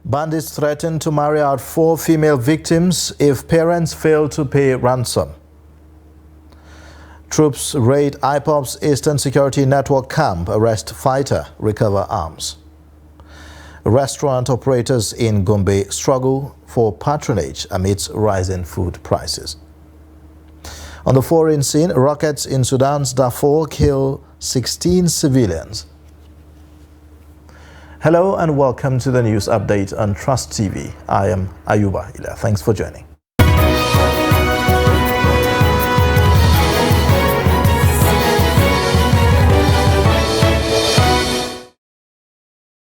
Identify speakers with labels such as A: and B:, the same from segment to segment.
A: Bandits threaten to marry out 4 female victims if parents fail to pay ransom. Troops raid IPOB's Eastern Security Network camp, arrest fighter, recover arms. Restaurant operators in Gombe struggle for patronage amidst rising food prices. On the foreign scene, rockets in Sudan's Darfur kill 16 civilians. Hello and welcome to the news update on Trust TV. I am Ayuba Ila. Thanks for joining.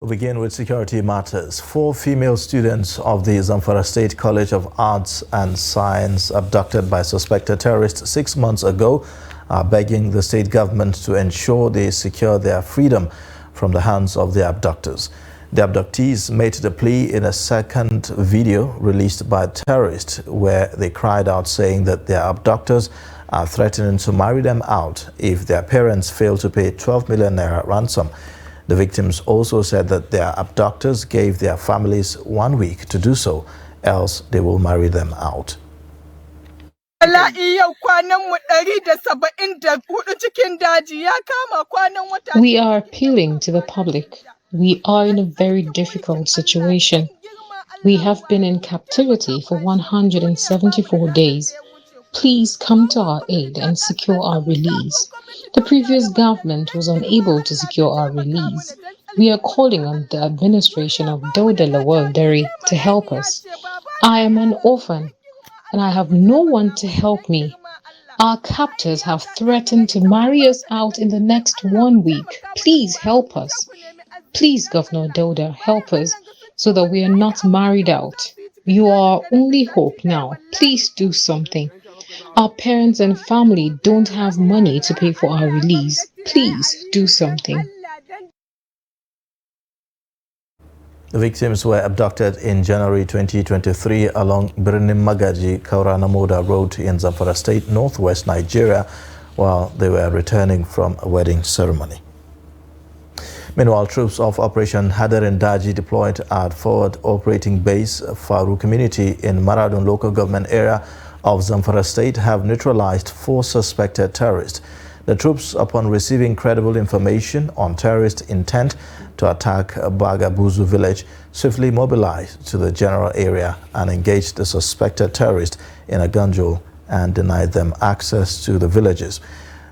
A: We'll begin with security matters. 4 female students of the Zamfara State College of Arts and Science abducted by suspected terrorists 6 months ago are begging the state government to ensure they secure their freedom from the hands of their abductors. The abductees made the plea in a second video released by terrorists where they cried out saying that their abductors are threatening to marry them out if their parents fail to pay 12 million naira ransom. The victims also said that their abductors gave their families 1 week to do so, else they will marry them out.
B: We are appealing to the public. We are in a very difficult situation. We have been in captivity for 174 days. Please come to our aid and secure our release. The previous government was unable to secure our release. We are calling on the administration of Dauda Lawal Dere to help us. I am an orphan and I have no one to help me. Our captors have threatened to marry us out in the next 1 week. Please help us. Please, Governor Dauda, help us so that we are not married out. You are our only hope now. Please do something. Our parents and family don't have money to pay for our release. Please do something.
A: The victims were abducted in January 2023 along Birnim Magaji Kauranamoda Road in Zamfara State, northwest Nigeria, while they were returning from a wedding ceremony. Meanwhile, troops of Operation Hadarin Daji deployed at Forward Operating Base Faru community in Maradun local government area of Zamfara State have neutralized 4 suspected terrorists. The troops, upon receiving credible information on terrorist intent to attack Bagabuzu village, swiftly mobilized to the general area and engaged the suspected terrorists in a gunjul and denied them access to the villages.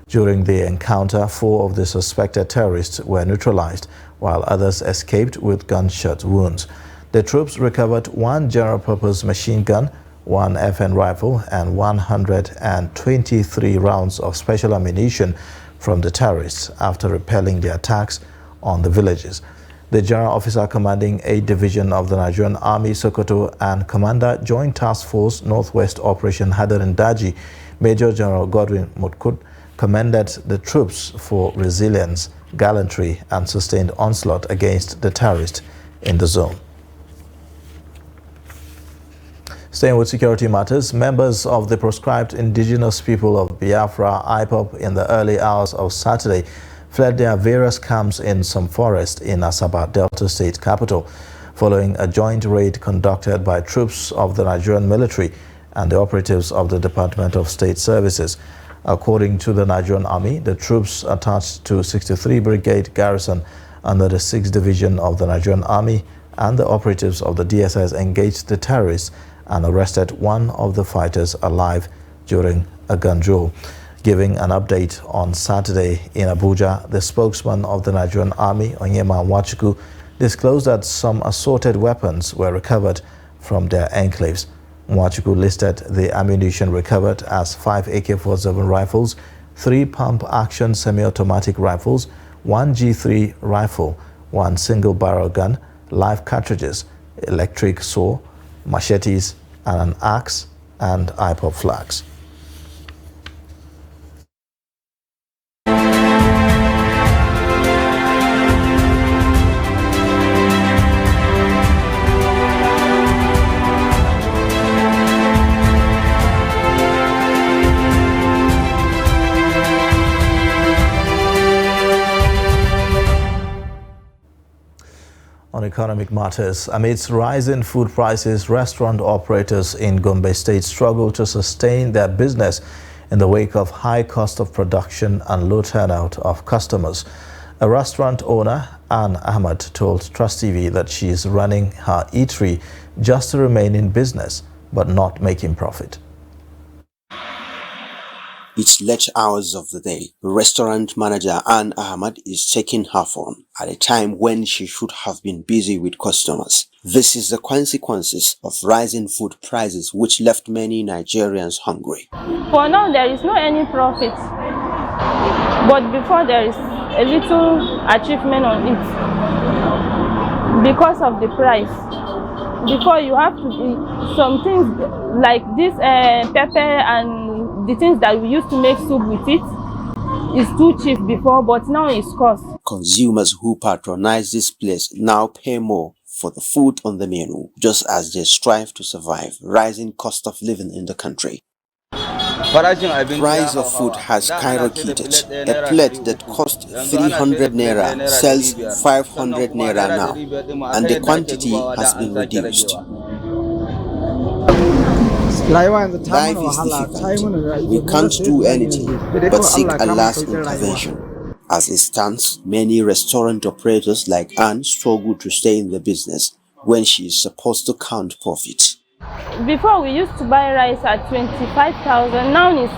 A: During the encounter, 4 of the suspected terrorists were neutralized, while others escaped with gunshot wounds. The troops recovered 1 general-purpose machine gun, 1 FN rifle, and 123 rounds of special ammunition from the terrorists after repelling the attacks on the villages. The General Officer commanding 8th Division of the Nigerian Army, Sokoto, and Commander Joint Task Force Northwest Operation Hadarin Daji, Major General Godwin Mutkut, commended the troops for resilience, gallantry, and sustained onslaught against the terrorists in the zone. Staying with security matters, members of the proscribed indigenous people of Biafra, IPOB, in the early hours of Saturday fled their various camps in some forest in Asaba, Delta State capital, following a joint raid conducted by troops of the Nigerian military and the operatives of the Department of State Services. According to the Nigerian Army, the troops attached to 63 Brigade Garrison under the 6th Division of the Nigerian Army and the operatives of the DSS engaged the terrorists and arrested 1 of the fighters alive during a gunjul. Giving an update on Saturday in Abuja, the spokesman of the Nigerian Army, Onyema Nwachukwu, disclosed that some assorted weapons were recovered from their enclaves. Nwachukwu listed the ammunition recovered as 5 AK-47 rifles, 3 pump-action semi-automatic rifles, 1 G3 rifle, 1 single-barrel gun, live cartridges, electric saw, machetes, and an axe and IPOB flags. On economic matters, amidst rising food prices, restaurant operators in Gombe State struggle to sustain their business in the wake of high cost of production and low turnout of customers. A restaurant owner, Ann Ahmad, told Trust TV that she is running her eatery just to remain in business, but not making profit.
C: It's late hours of the day. Restaurant manager Ann Ahmad is checking her phone at a time when she should have been busy with customers. This is the consequences of rising food prices, which left many Nigerians hungry.
D: For now, there is no any profit, but before there is a little achievement on it because of the price. Before you have to be some things like this pepper and the things that we used to make soup with it is too cheap before, but now it's cost.
C: Consumers who patronize this place now pay more for the food on the menu, just as they strive to survive rising cost of living in the country. Price of food has skyrocketed. A plate that cost 300 naira sells 500 naira now, and the quantity has been reduced. Life is difficult. We can't do anything but seek Allah's intervention. As it stands, many restaurant operators like Anne struggle to stay in the business when she is supposed to count profit.
D: Before we used to buy rice at 25,000, now it's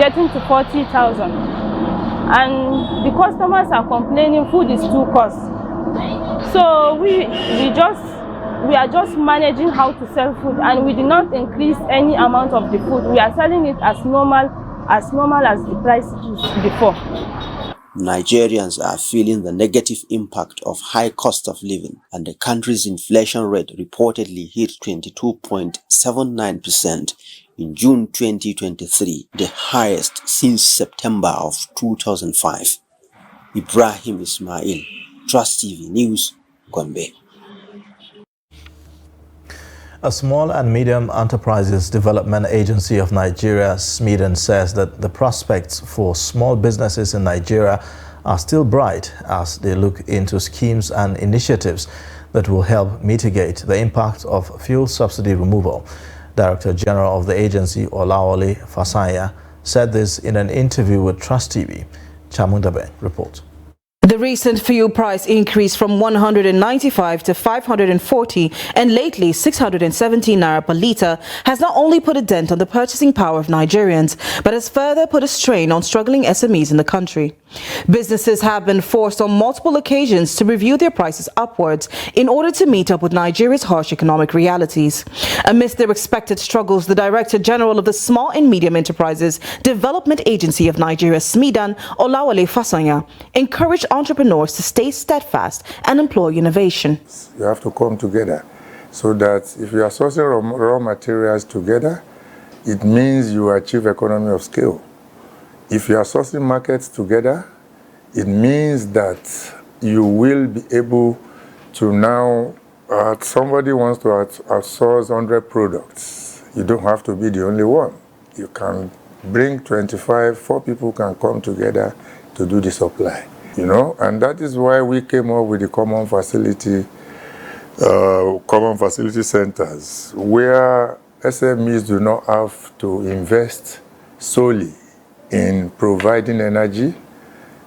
D: getting to 40,000. And the customers are complaining food is too cost. So we are just managing how to sell food, and we did not increase any amount of the food. We are selling it as normal as the price is before.
C: Nigerians are feeling the negative impact of high cost of living, and the country's inflation rate reportedly hit 22.79% in June 2023, the highest since September of 2005. Ibrahim Ismail, Trust TV News, Gombe.
A: A small and medium enterprises development agency of Nigeria, SMEDAN, says that the prospects for small businesses in Nigeria are still bright as they look into schemes and initiatives that will help mitigate the impact of fuel subsidy removal. Director General of the agency, Olawale Fasanya, said this in an interview with Trust TV. Chamundabe reports.
E: The recent fuel price increase from 195 to 540 and lately 617 naira per litre has not only put a dent on the purchasing power of Nigerians, but has further put a strain on struggling SMEs in the country. Businesses have been forced on multiple occasions to review their prices upwards in order to meet up with Nigeria's harsh economic realities. Amidst their expected struggles, the Director General of the Small and Medium Enterprises Development Agency of Nigeria, SMEDAN, Olawale Fasanya, encouraged entrepreneurs to stay steadfast and employ innovation.
F: You have to come together so that if you are sourcing raw materials together, it means you achieve economy of scale. If you are sourcing markets together, it means that you will be able to now, somebody wants to outsource 100 products. You don't have to be the only one. You can bring 25, 4 people can come together to do the supply. You know, and that is why we came up with the common facility centers, where SMEs do not have to invest solely in providing energy.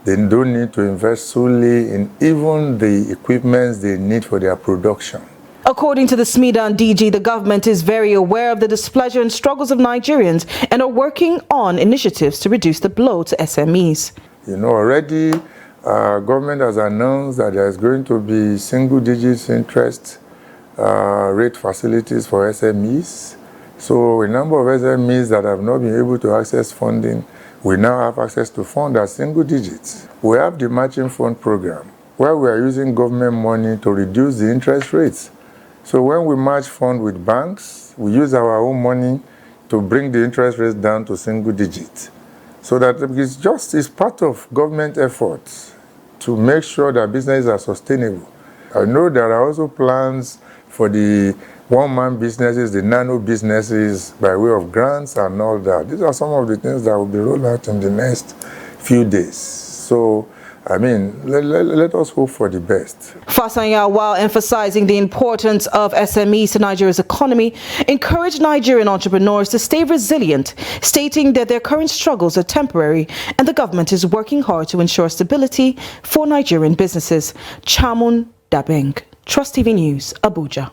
F: They don't need to invest solely in even the equipment they need for their production.
E: According to the SMEDAN DG, the government is very aware of the displeasure and struggles of Nigerians and are working on initiatives to reduce the blow to SMEs.
F: You know, already government has announced that there is going to be single-digit interest rate facilities for SMEs. So a number of SMEs that have not been able to access funding will now have access to funds at single digits. We have the matching fund program, where we are using government money to reduce the interest rates. So when we match fund with banks, we use our own money to bring the interest rates down to single digits. So that it's part of government efforts to make sure that businesses are sustainable. I know there are also plans for the one-man businesses, the nano businesses, by way of grants and all that. These are some of the things that will be rolled out in the next few days. So I mean, let us hope for the best.
E: Fasanya, while emphasizing the importance of SMEs to Nigeria's economy, encouraged Nigerian entrepreneurs to stay resilient, stating that their current struggles are temporary and the government is working hard to ensure stability for Nigerian businesses. Chamun Dabeng, Trust TV News, Abuja.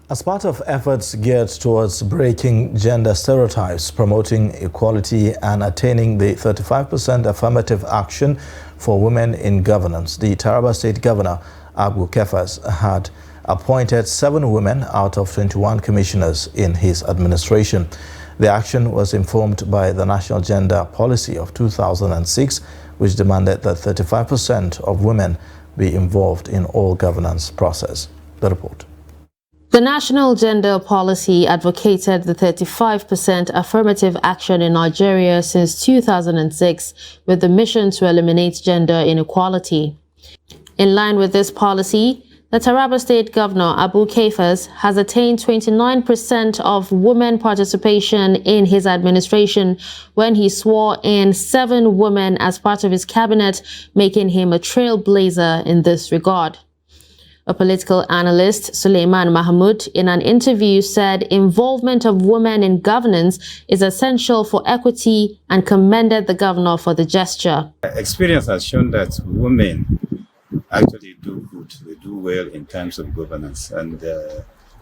A: As part of efforts geared towards breaking gender stereotypes, promoting equality and attaining the 35% affirmative action for women in governance, the Taraba State Governor, Abu Kefas, had appointed 7 women out of 21 commissioners in his administration. The action was informed by the National Gender Policy of 2006, which demanded that 35% of women be involved in all governance process. The report.
G: The National Gender Policy advocated the 35% affirmative action in Nigeria since 2006 with the mission to eliminate gender inequality. In line with this policy, the Taraba State Governor Abu Kefas has attained 29% of women participation in his administration when he swore in 7 women as part of his cabinet, making him a trailblazer in this regard. A political analyst, Suleiman Mahmoud, in an interview said involvement of women in governance is essential for equity and commended the governor for the gesture.
H: Experience has shown that women actually do good, they do well in terms of governance. And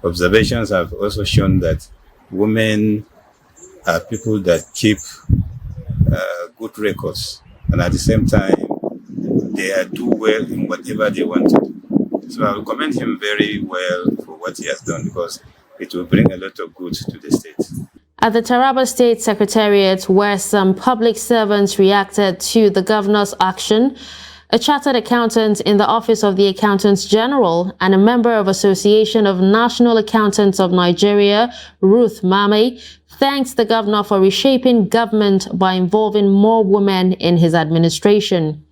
H: observations have also shown that women are people that keep good records. And at the same time, they do well in whatever they want to do. So I will commend him very well for what he has done because it will bring a lot of good to the state.
G: At the Taraba State Secretariat, where some public servants reacted to the governor's action, a chartered accountant in the Office of the Accountants General and a member of Association of National Accountants of Nigeria, Ruth Mame, thanks the governor for reshaping government by involving more women in his administration.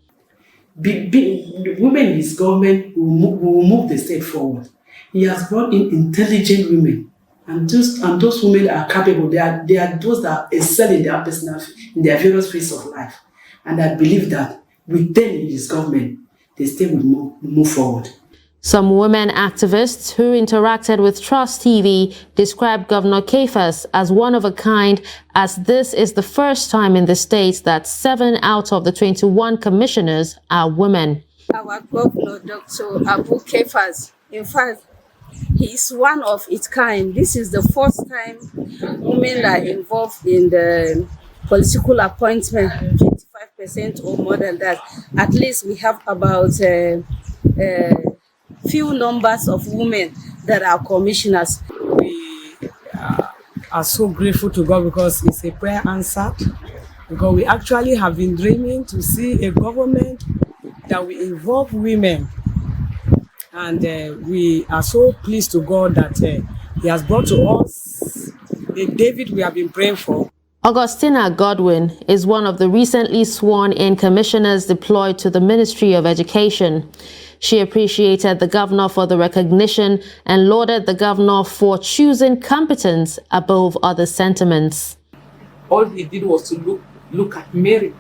I: Women in his government will move the state forward. He has brought in intelligent women, and those women are capable. They are those that excel in their various phases of life. And I believe that with them in his government, the state will move forward.
G: Some women activists who interacted with Trust TV described Governor Kefas as one of a kind, as this is the first time in the state that 7 out of the 21 commissioners are women.
J: Our governor, Dr. Abu Kefas, in fact, he is one of its kind. This is the first time women are involved in the political appointment, 25% or more than that. At least we have about few numbers of women that are commissioners.
K: We are so grateful to God because it's a prayer answered. Because we actually have been dreaming to see a government that will involve women. And we are so pleased to God that he has brought to us the David we have been praying for.
G: Augustina Godwin is one of the recently sworn-in commissioners deployed to the Ministry of Education. She appreciated the governor for the recognition and lauded the governor for choosing competence above other sentiments.
L: All he did was to look at merit,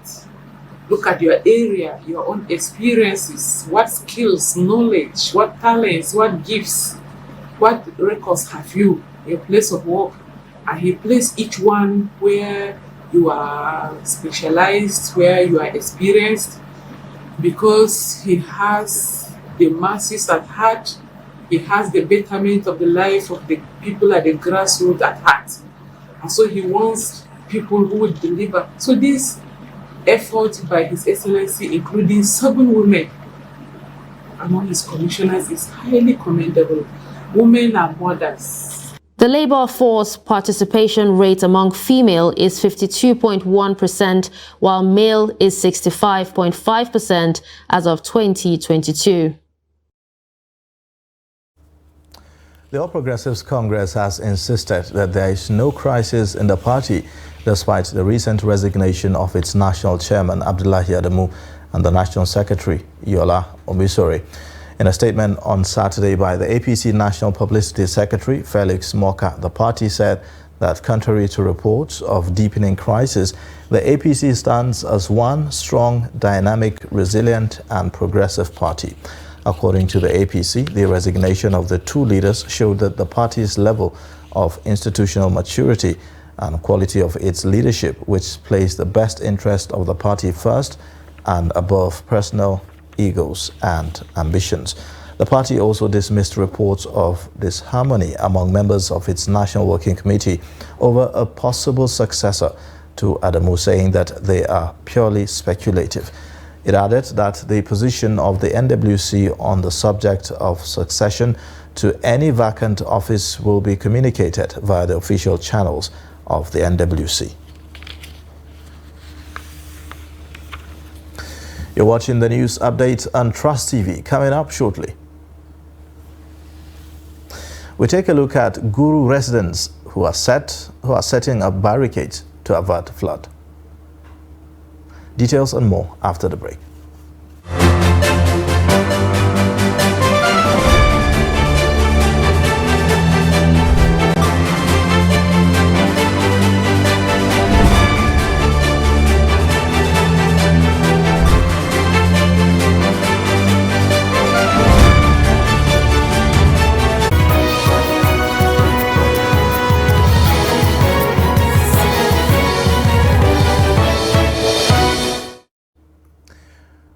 L: look at your area, your own experiences, what skills, knowledge, what talents, what gifts, what records have you, your place of work. And he placed each one where you are specialized, where you are experienced, because he has the masses at heart. He has the betterment of the life of the people at the grassroots at heart. And so he wants people who would deliver. So this effort by His Excellency, including 7 women among his commissioners, is highly commendable. Women are mothers.
G: The labor force participation rate among female is 52.1%, while male is 65.5% as of 2022.
A: The All Progressives Congress has insisted that there is no crisis in the party despite the recent resignation of its national chairman, Abdullahi Adamu, and the national secretary, Yola Omisore. In a statement on Saturday by the APC National Publicity Secretary, Felix Moka, the party said that contrary to reports of deepening crisis, the APC stands as one strong, dynamic, resilient and progressive party. According to the APC, the resignation of the two leaders showed that the party's level of institutional maturity and quality of its leadership, which placed the best interest of the party first and above personal egos and ambitions. The party also dismissed reports of disharmony among members of its National Working Committee over a possible successor to Adamu, saying that they are purely speculative. It added that the position of the NWC on the subject of succession to any vacant office will be communicated via the official channels of the NWC. You're watching the news update on Trust TV. Coming up shortly, we take a look at Guru residents who are setting up barricades to avert flood. Details and more after the break.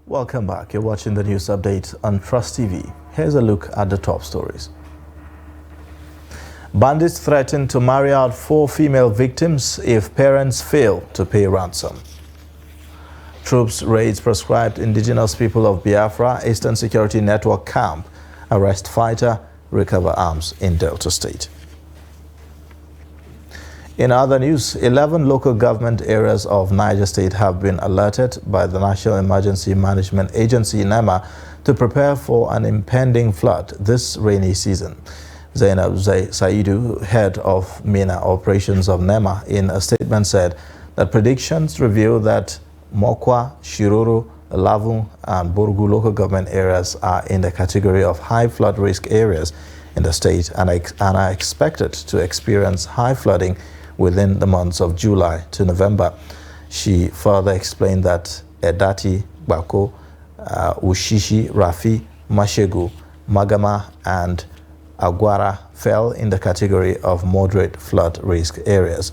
A: Welcome back. You're watching the news update on Trust TV. Here's a look at the top stories. Bandits threaten to marry out 4 female victims if parents fail to pay ransom. Troops raids proscribed indigenous people of Biafra Eastern Security Network camp. Arrest fighter, recover arms in Delta State. In other news, 11 local government areas of Niger State have been alerted by the National Emergency Management Agency, NEMA, to prepare for an impending flood this rainy season. Zainab Saidu, head of MENA operations of NEMA, in a statement said that predictions reveal that Mokwa, Shiroro, Lavung and Borgu local government areas are in the category of high flood risk areas in the state and are expected to experience high flooding within the months of July to November. She further explained that Edati, Bako, Ushishi, Rafi, Mashegu, Magama and Aguara fell in the category of moderate flood risk areas.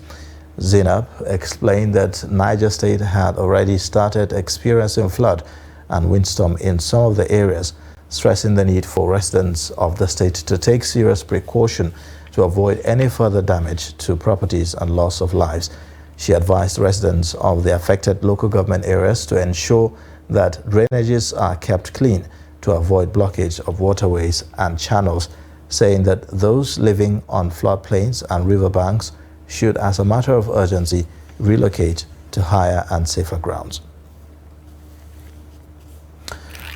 A: Zainab explained that Niger State had already started experiencing flood and windstorm in some of the areas, stressing the need for residents of the state to take serious precaution to avoid any further damage to properties and loss of lives. She advised residents of the affected local government areas to ensure that drainages are kept clean to avoid blockage of waterways and channels, saying that those living on floodplains and riverbanks should, as a matter of urgency, relocate to higher and safer grounds.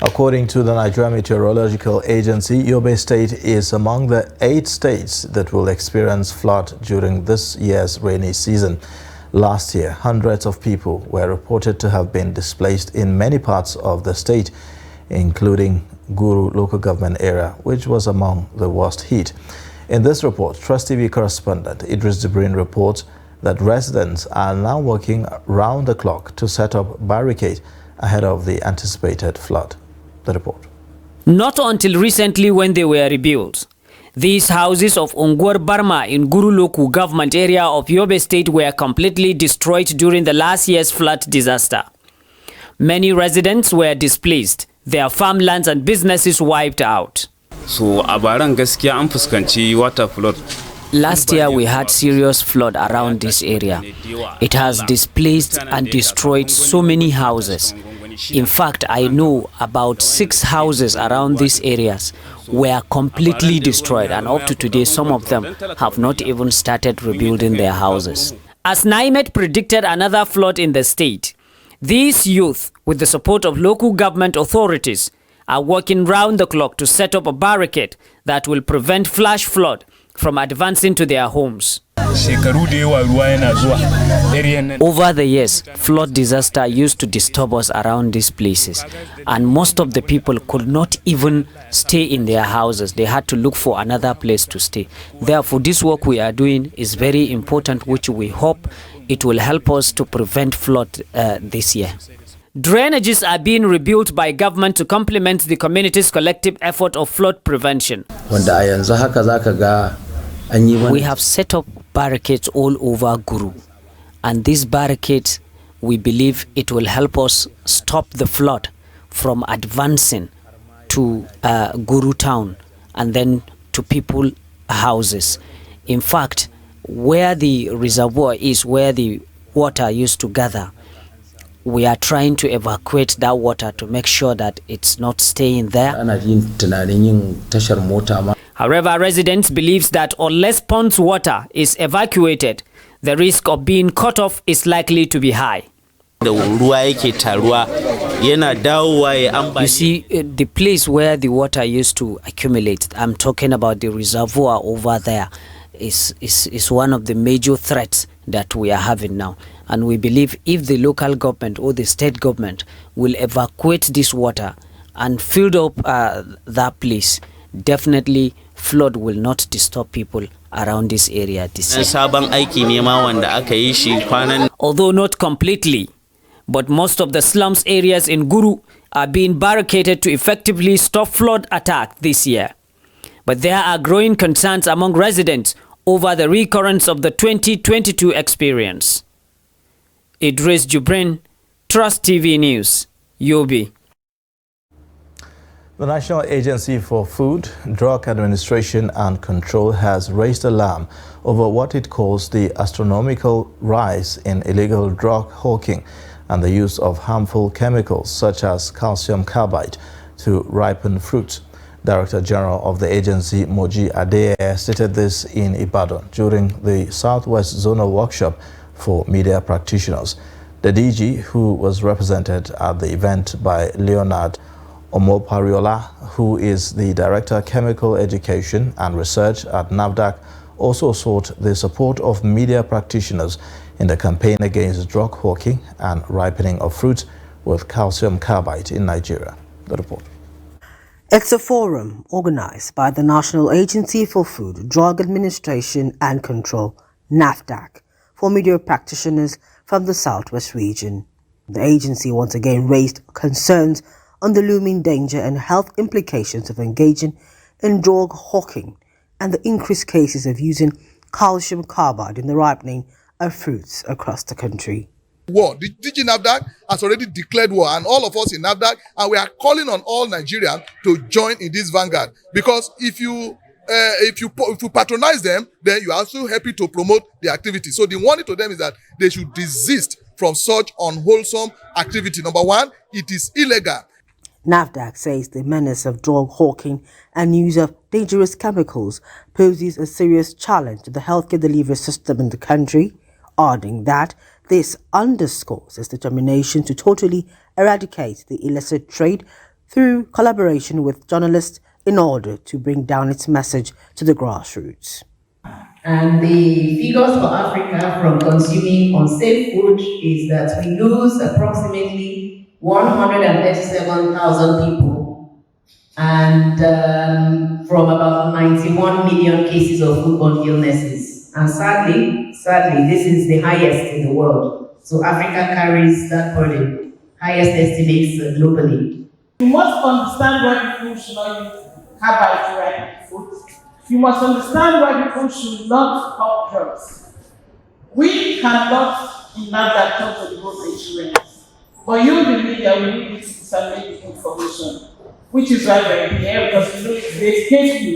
A: According to the Nigerian Meteorological Agency, Yobe State is among the 8 states that will experience flood during this year's rainy season. Last year, hundreds of people were reported to have been displaced in many parts of the state, including Guru local government area, which was among the worst hit. In this report, Trust TV correspondent Idris Jibrin reports that residents are now working round the clock to set up barricades ahead of the anticipated flood. The report.
M: Not until recently when they were rebuilt. These houses of Ongwar Barma in Guru local government area of Yobe State were completely destroyed during the last year's flood disaster. Many residents were displaced, their farmlands and businesses wiped out.
N: So abaran gaskiya an fuskanci water flood.
M: Last year we had serious flood around this area. It has displaced and destroyed so many houses. In fact, I know about 6 houses around these areas were completely destroyed, and up to today some of them have not even started rebuilding their houses. As NIMET predicted another flood in the state, these youth, with the support of local government authorities, are working round the clock to set up a barricade that will prevent flash flood from advancing to their homes. Over the years, flood disaster used to disturb us around these places, and most of the people could not even stay in their houses. They had to look for another place to stay. Therefore, this work we are doing is very important, which we hope it will help us to prevent flood this year. Drainages are being rebuilt by government to complement the community's collective effort of flood prevention. We have set up barricades all over Guru, and these barricades, we believe it will help us stop the flood from advancing to Guru town and then to people's houses. In fact, where the reservoir is, where the water used to gather, we are trying to evacuate that water to make sure that it's not staying there. However, residents believe that unless pond's water is evacuated, the risk of being cut off is likely to be high. You see, the place where the water used to accumulate, I'm talking about the reservoir over there, is one of the major threats that we are having now. And we believe if the local government or the state government will evacuate this water and fill up that place, definitely flood will not disturb people around this area this year. Although not completely, but most of the slums areas in Guru are being barricaded to effectively stop flood attack this year. But there are growing concerns among residents over the recurrence of the 2022 experience. Idris Jubrin, Trust TV News, Yobe.
A: The National Agency for Food, Drug Administration and Control has raised alarm over what it calls the astronomical rise in illegal drug hawking and the use of harmful chemicals such as calcium carbide to ripen fruit. Director General of the agency, Moji Adeye, stated this in Ibadan during the Southwest Zonal Workshop for media practitioners. The DG, who was represented at the event by Leonard Omopariola, who is the Director Chemical Education and Research at NAFDAC, also sought the support of media practitioners in the campaign against drug hawking and ripening of fruit with calcium carbide in Nigeria. The report.
O: It's a forum organized by the National Agency for Food, Drug Administration and Control, NAFDAC, for media practitioners from the Southwest region. The agency once again raised concerns on the looming danger and health implications of engaging in drug hawking and the increased cases of using calcium carbide in the ripening of fruits across the country.
P: War. The DG NAFDAC has already declared war, and all of us in NAFDAC, and we are calling on all Nigerians to join in this vanguard, because if you patronize them, then you are also happy to promote the activity. So the warning to them is that they should desist from such unwholesome activity. Number one, it is illegal.
O: NAFDAC says the menace of drug hawking and use of dangerous chemicals poses a serious challenge to the healthcare delivery system in the country, adding that this underscores its determination to totally eradicate the illicit trade through collaboration with journalists in order to bring down its message to the grassroots.
Q: And the figures for Africa from consuming unsafe food is that we lose approximately 137,000 people, and from about 91 million cases of foodborne illnesses. And sadly, this is the highest in the world. So Africa carries that burden, highest estimates globally.
R: You must understand why people should not use carbide to ripen food. You must understand why people should not hawk drugs. We cannot in NAFDAC talk to the whole Nigerians. But you, the media, will need to disseminate the information, which is why we're here, because we know if they escape you,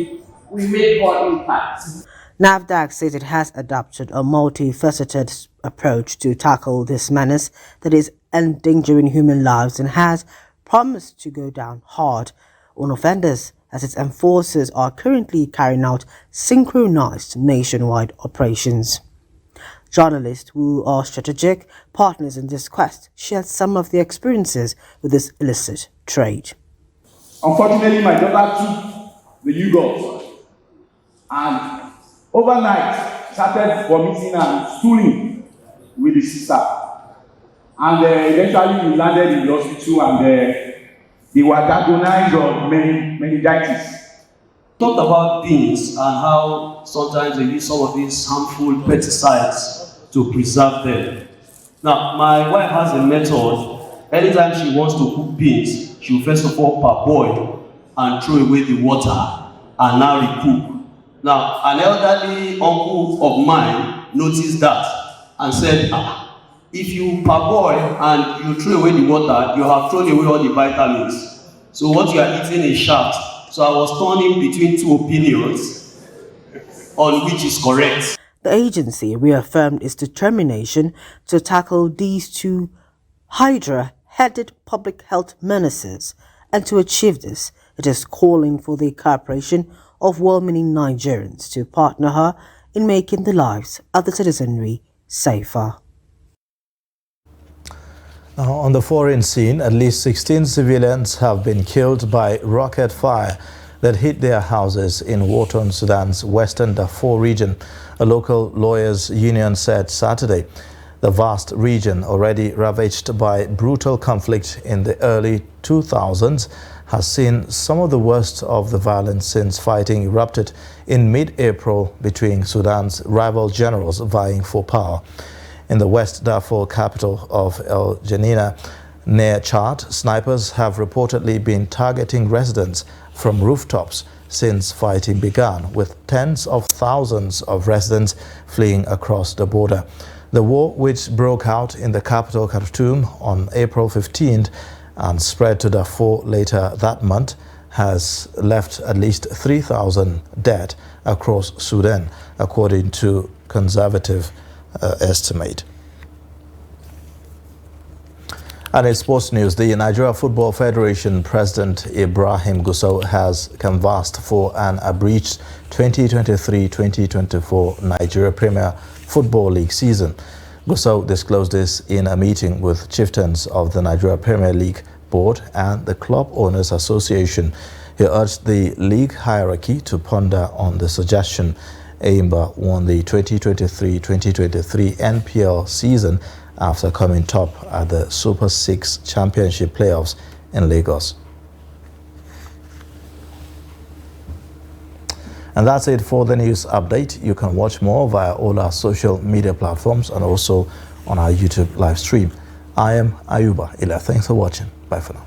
R: we make more impact.
O: NAFDAC says it has adopted a multifaceted approach to tackle this menace that is endangering human lives and has promised to go down hard on offenders as its enforcers are currently carrying out synchronized nationwide operations. Journalists who are strategic partners in this quest shared some of their experiences with this illicit trade.
S: Unfortunately, my daughter took the yogurt, and overnight started vomiting and stooling with the sister. And eventually we landed in the hospital and they were diagnosed of meningitis.
T: Talked about beans and how sometimes they use some of these harmful pesticides to preserve them. Now, my wife has a method. Anytime she wants to cook beans, she will first of all parboil and throw away the water and now recook. Now, an elderly uncle of mine noticed that and said, if you parboil and you throw away the water, you have thrown away all the vitamins. So what you are eating is shaft. So I was turning between two opinions on which is correct.
O: The agency reaffirmed its determination to tackle these two Hydra-headed public health menaces, and to achieve this, it is calling for the cooperation of well-meaning Nigerians to partner her in making the lives of the citizenry safer.
A: Now, on the foreign scene, at least 16 civilians have been killed by rocket fire that hit their houses in war-torn Sudan's western Darfur region, a local lawyers' union said Saturday. The vast region, already ravaged by brutal conflict in the early 2000s, has seen some of the worst of the violence since fighting erupted in mid-April between Sudan's rival generals vying for power. In the West Darfur capital of El Janina, near Chad, snipers have reportedly been targeting residents from rooftops since fighting began, with tens of thousands of residents fleeing across the border. The war, which broke out in the capital Khartoum on April 15th and spread to Darfur later that month, has left at least 3,000 dead across Sudan, according to conservative estimate. And in sports news, the Nigeria Football Federation President Ibrahim Gusau has canvassed for an abridged 2023-2024 Nigeria Premier Football League season. Gusau disclosed this in a meeting with chieftains of the Nigeria Premier League Board and the Club Owners Association. He urged the league hierarchy to ponder on the suggestion. Eimba won the 2023-2023 NPL season after coming top at the Super 6 Championship playoffs in Lagos. And that's it for the news update. You can watch more via all our social media platforms and also on our YouTube live stream. I am Ayuba Ila. Thanks for watching. Bye for now.